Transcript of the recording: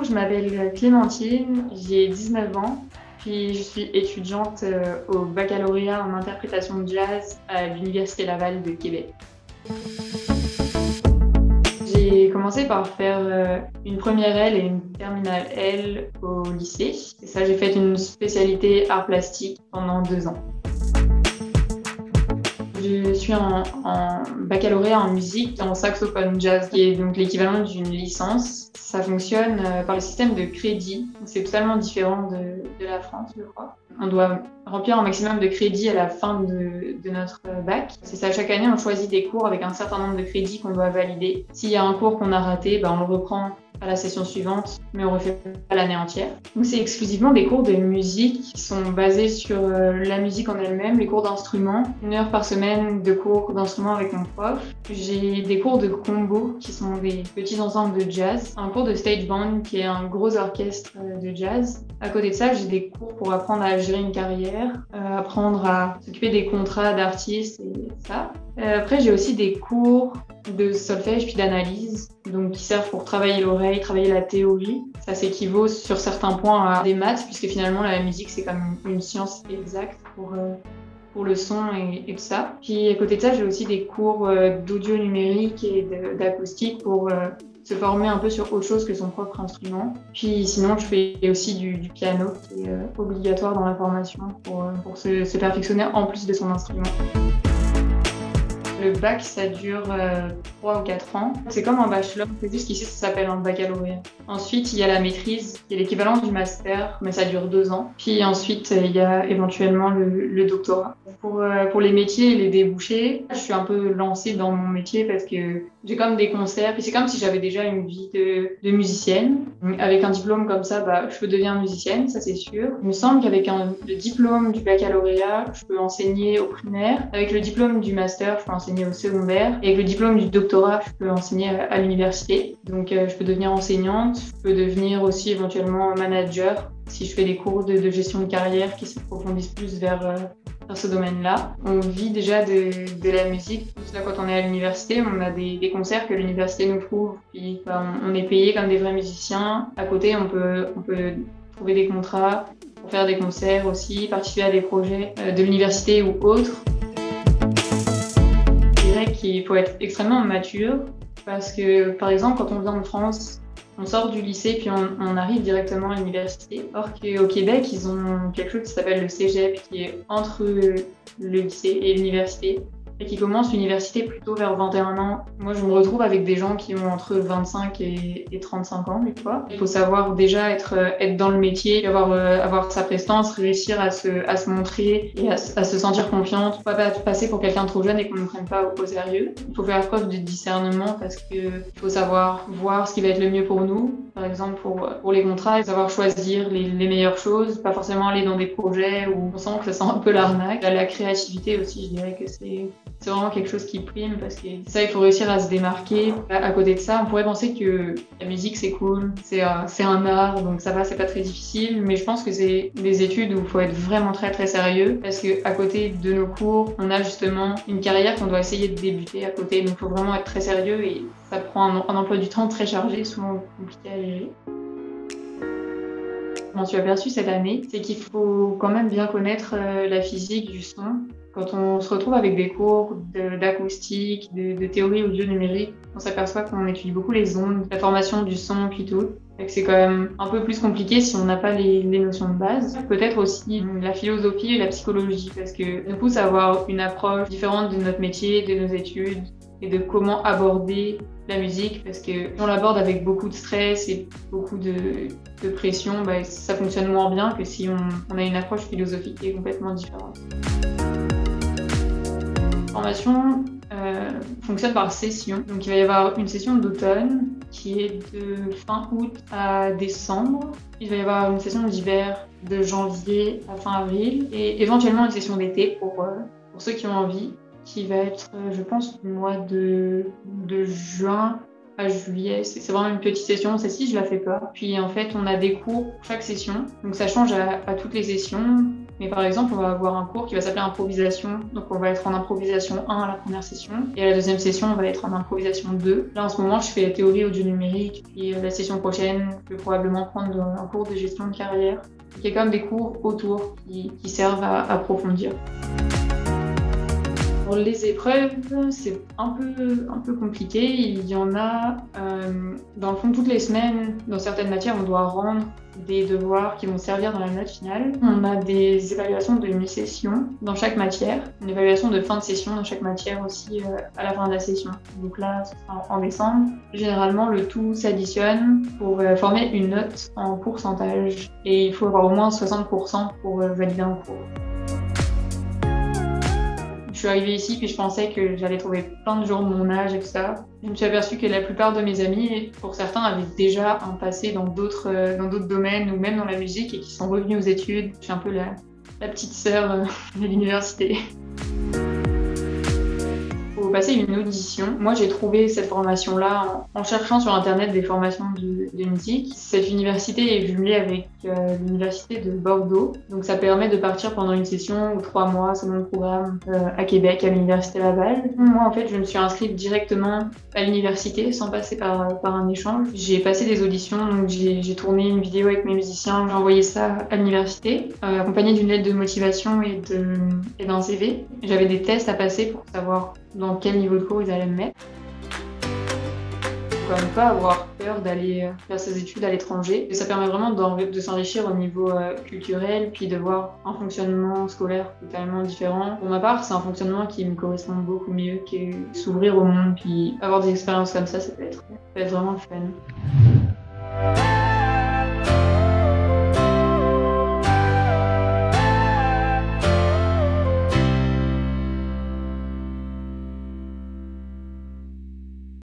Bonjour, je m'appelle Clémentine, j'ai 19 ans, puis je suis étudiante au baccalauréat en interprétation de jazz à l'Université Laval de Québec. J'ai commencé par faire une première L et une terminale L au lycée. Et ça, j'ai fait une spécialité art plastique pendant 2 ans. Je suis en baccalauréat en musique, en saxophone jazz, qui est donc l'équivalent d'une licence. Ça fonctionne par le système de crédit. C'est totalement différent de la France, je crois. On doit remplir un maximum de crédits à la fin de notre bac. C'est ça, chaque année, on choisit des cours avec un certain nombre de crédits qu'on doit valider. S'il y a un cours qu'on a raté, on le reprend à la session suivante, mais on refait pas l'année entière. Donc c'est exclusivement des cours de musique qui sont basés sur la musique en elle-même, les cours d'instruments, 1 heure par semaine de cours d'instruments avec mon prof. J'ai des cours de combo qui sont des petits ensembles de jazz, un cours de stage band qui est un gros orchestre de jazz. À côté de ça, j'ai des cours pour apprendre à gérer une carrière, apprendre à s'occuper des contrats d'artistes et ça. Après, j'ai aussi des cours de solfège puis d'analyse, donc qui servent pour travailler l'oreille, travailler la théorie. Ça s'équivaut sur certains points à des maths, puisque finalement la musique c'est comme une science exacte pour le son et tout ça. Puis à côté de ça, j'ai aussi des cours d'audio numérique et d'acoustique pour se former un peu sur autre chose que son propre instrument. Puis sinon, je fais aussi du piano qui est obligatoire dans la formation pour se perfectionner en plus de son instrument. Le bac, ça dure 3 ou 4 ans. C'est comme un bachelor, c'est juste qu'ici, ça s'appelle un baccalauréat. Ensuite, il y a la maîtrise, qui est l'équivalent du master, mais ça dure 2 ans. Puis ensuite, il y a éventuellement le doctorat. Pour les métiers et les débouchés, je suis un peu lancée dans mon métier parce que j'ai comme des concerts. Puis c'est comme si j'avais déjà une vie de musicienne. Avec un diplôme comme ça, je peux devenir musicienne, ça c'est sûr. Il me semble qu'avec le diplôme du baccalauréat, je peux enseigner au primaire. Avec le diplôme du master, je peux enseigner au secondaire. Et avec le diplôme du doctorat, je peux enseigner à l'université. Donc je peux devenir enseignante, je peux devenir aussi éventuellement manager si je fais des cours de gestion de carrière qui s'approfondissent plus vers ce domaine-là. On vit déjà de la musique. Là, quand on est à l'université, on a des concerts que l'université nous trouve. Puis on est payé comme des vrais musiciens. À côté, on peut trouver des contrats pour faire des concerts aussi, participer à des projets de l'université ou autres. Je dirais qu'il faut être extrêmement mature parce que, par exemple, quand on vient de France, on sort du lycée puis on arrive directement à l'université. Or qu'au Québec, ils ont quelque chose qui s'appelle le cégep qui est entre le lycée et l'université et qui commence l'université plutôt vers 21 ans. Moi, je me retrouve avec des gens qui ont entre 25 et 35 ans, des fois. Il faut savoir déjà être dans le métier, avoir sa prestance, réussir à se montrer et à se sentir confiante. Pas passer pour quelqu'un de trop jeune et qu'on ne prenne pas au sérieux. Il faut faire preuve de discernement parce qu'il faut savoir voir ce qui va être le mieux pour nous. Par exemple, pour les contrats, savoir choisir les meilleures choses, pas forcément aller dans des projets où on sent que ça sent un peu l'arnaque. La créativité aussi, je dirais que c'est vraiment quelque chose qui prime parce que ça, il faut réussir à se démarquer. À côté de ça, on pourrait penser que la musique, c'est cool, c'est un art, donc ça va, c'est pas très difficile, mais je pense que c'est des études où il faut être vraiment très très sérieux parce qu'à côté de nos cours, on a justement une carrière qu'on doit essayer de débuter à côté, donc il faut vraiment être très sérieux et ça prend un emploi du temps très chargé, souvent compliqué à gérer. Je m'en suis aperçue cette année, c'est qu'il faut quand même bien connaître la physique du son. Quand on se retrouve avec des cours d'acoustique, de théorie audio numérique, on s'aperçoit qu'on étudie beaucoup les ondes, la formation du son puis tout. Et que c'est quand même un peu plus compliqué si on n'a pas les notions de base. Peut-être aussi la philosophie et la psychologie, parce que ça nous pousse à avoir une approche différente de notre métier, de nos études, et de comment aborder la musique, parce que si on l'aborde avec beaucoup de stress et beaucoup de pression, ça fonctionne moins bien que si on a une approche philosophique qui est complètement différente. La formation fonctionne par session. Donc il va y avoir une session d'automne qui est de fin août à décembre. Il va y avoir une session d'hiver de janvier à fin avril et éventuellement une session d'été pour ceux qui ont envie, qui va être, je pense, du mois de juin à juillet. C'est vraiment une petite session, celle-ci je la fais pas. Puis en fait on a des cours pour chaque session, donc ça change à toutes les sessions. Mais par exemple, on va avoir un cours qui va s'appeler improvisation. Donc on va être en improvisation 1 à la première session. Et à la deuxième session, on va être en improvisation 2. Là, en ce moment, je fais la théorie audio numérique. Puis la session prochaine, je vais probablement prendre un cours de gestion de carrière. Il y a quand même des cours autour qui servent à approfondir. Pour les épreuves, c'est un peu compliqué. Il y en a, dans le fond, toutes les semaines, dans certaines matières, on doit rendre des devoirs qui vont servir dans la note finale. On a des évaluations de mi-session dans chaque matière, une évaluation de fin de session dans chaque matière aussi à la fin de la session. Donc là, ce sera en décembre. Généralement, le tout s'additionne pour former une note en pourcentage et il faut avoir au moins 60% pour valider un cours. Je suis arrivée ici puis je pensais que j'allais trouver plein de gens de mon âge et tout ça. Je me suis aperçue que la plupart de mes amis, pour certains, avaient déjà un passé dans d'autres domaines ou même dans la musique et qui sont revenus aux études. Je suis un peu la petite sœur de l'université. Faut passer une audition. Moi, j'ai trouvé cette formation-là en cherchant sur Internet des formations de musique. Cette université est jumelée avec l'université de Bordeaux. Donc, ça permet de partir pendant une session ou 3 mois, selon le programme, à Québec, à l'université Laval. Moi, en fait, je me suis inscrite directement à l'université sans passer par un échange. J'ai passé des auditions, donc j'ai tourné une vidéo avec mes musiciens. J'ai envoyé ça à l'université, accompagnée d'une lettre de motivation et d'un CV. J'avais des tests à passer pour savoir dans quel niveau de cours ils allaient me mettre. Faut quand même pas avoir peur d'aller faire ses études à l'étranger. Et ça permet vraiment de s'enrichir au niveau culturel, puis de voir un fonctionnement scolaire totalement différent. Pour ma part, c'est un fonctionnement qui me correspond beaucoup mieux que s'ouvrir au monde, puis avoir des expériences comme ça peut être vraiment fun.